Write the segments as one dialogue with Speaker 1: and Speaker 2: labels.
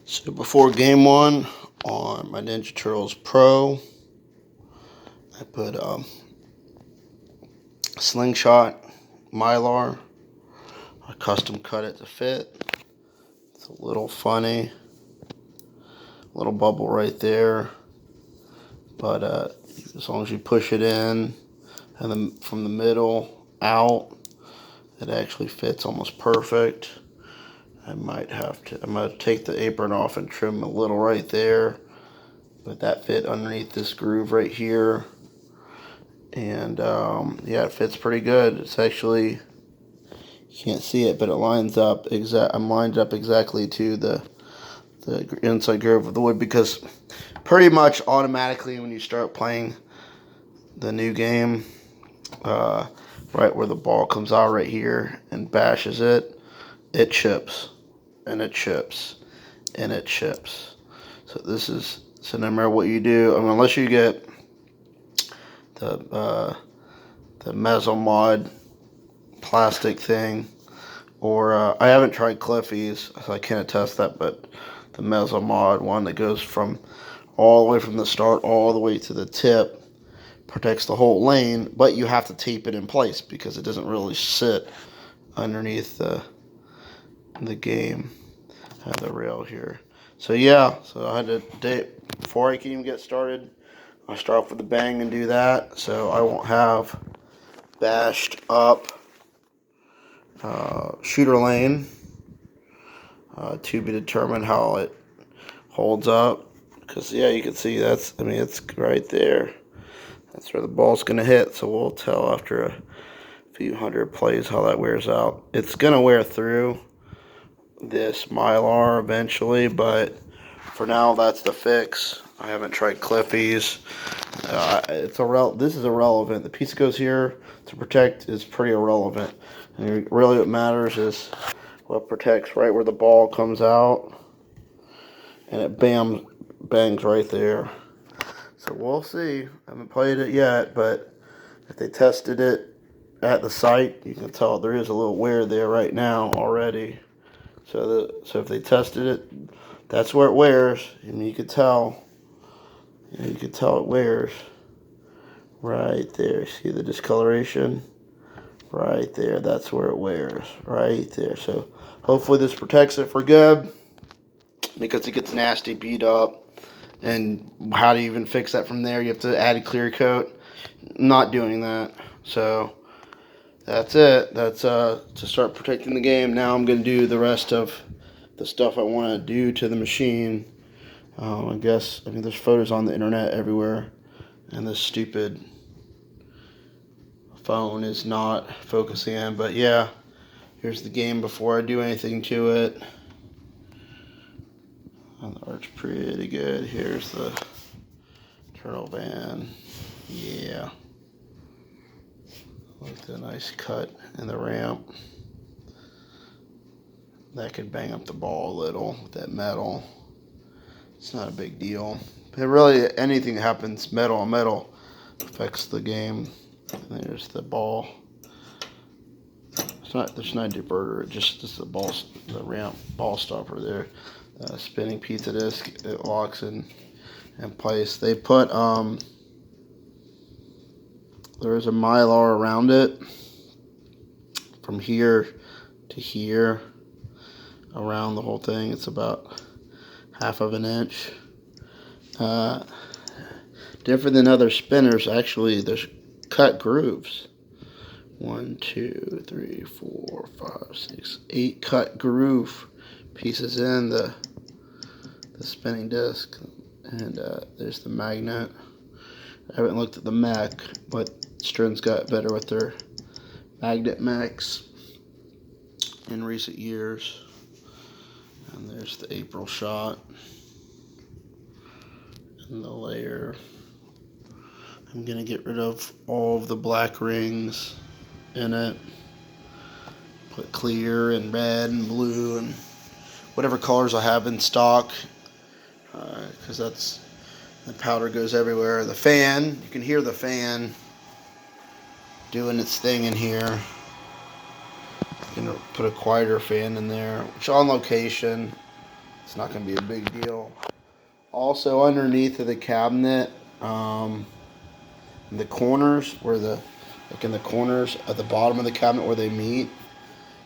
Speaker 1: So before game one on my Ninja Turtles Pro, I put slingshot mylar. I custom cut it to fit. It's a little funny, little bubble right there, but as long as you push it in and then from the middle out, it actually fits almost perfect. I'm gonna take the apron off and trim a little right there, but that fit underneath this groove right here. And yeah, it fits pretty good. It's actually, you can't see it, but it lines up I'm lined up exactly to the inside groove of the wood, because pretty much automatically when you start playing the new game, right where the ball comes out right here and bashes it, it chips and it chips and it chips. So no matter what you do, I mean, unless you get the Mezzomod plastic thing, or I haven't tried Cliffy's, so I can't attest that, but the Mezzomod one that goes from all the way from the start all the way to the tip protects the whole lane, but you have to tape it in place because it doesn't really sit underneath the game. I have the rail here. So yeah, so I had to, before I can even get started, I start off with the bang and do that, so I won't have bashed up shooter lane. To be determined how it holds up, because yeah, you can see it's right there. That's where the ball's gonna hit, so we'll tell after a few hundred plays how that wears out. It's gonna wear through this Mylar eventually, but for now that's the fix. I haven't tried Cliffy's. This is irrelevant. The piece that goes here to protect is pretty irrelevant. And really what matters is what protects right where the ball comes out, and it bangs right there. So we'll see. I haven't played it yet, but if they tested it at the site, you can tell there is a little wear there right now already. So if they tested it, that's where it wears. I mean, you could tell. You could tell it wears right there. See the discoloration? Right there. That's where it wears. Right there. So hopefully this protects it for good, because it gets nasty, beat up. And how do you even fix that from there? You have to add a clear coat. Not doing that. So that's it. That's to start protecting the game. Now I'm going to do the rest of the stuff I want to do to the machine. I mean, there's photos on the internet everywhere, and this stupid phone is not focusing in. But yeah, here's the game before I do anything to it. And the art's pretty good. Here's the turtle van. Yeah. Look at the nice cut in the ramp. That could bang up the ball a little with that metal. It's not a big deal. But really, anything that happens metal on metal affects the game. And there's the ball. There's not a diverter. Just the ball, the ramp ball stopper there. Spinning pizza disc. It locks in place. They put there is a Mylar around it from here to here around the whole thing. It's about half of an inch. Different than other spinners, actually, there's cut grooves. 1, 2, 3, 4, 5, 6, 8 cut groove pieces in the spinning disc. And there's the magnet. I haven't looked at the mech, but Strin's got better with their magnet mechs in recent years. And there's the April shot and the layer. I'm going to get rid of all of the black rings in it. Put clear and red and blue and whatever colors I have in stock, because the powder goes everywhere. The fan, you can hear the fan doing its thing in here. You can put a quieter fan in there, which on location, It's not going to be a big deal. Also, underneath of the cabinet, in the corners like in the corners at the bottom of the cabinet where they meet,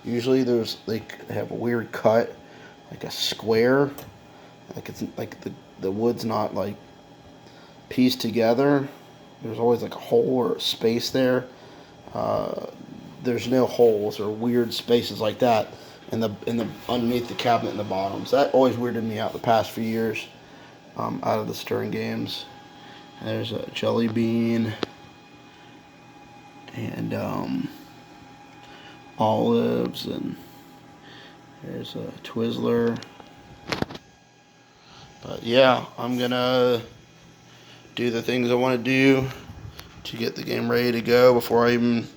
Speaker 1: usually they have a weird cut, like a square, like it's like the wood's not like pieced together. There's always like a hole or a space there. There's no holes or weird spaces like that in the underneath the cabinet in the bottoms. That always weirded me out the past few years, out of the Stern games. And there's a jelly bean and olives, and there's a Twizzler. But yeah, I'm gonna do the things I want to do to get the game ready to go before I even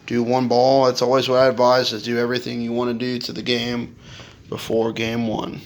Speaker 1: do one ball. That's always what I advise, is do everything you want to do to the game before game one.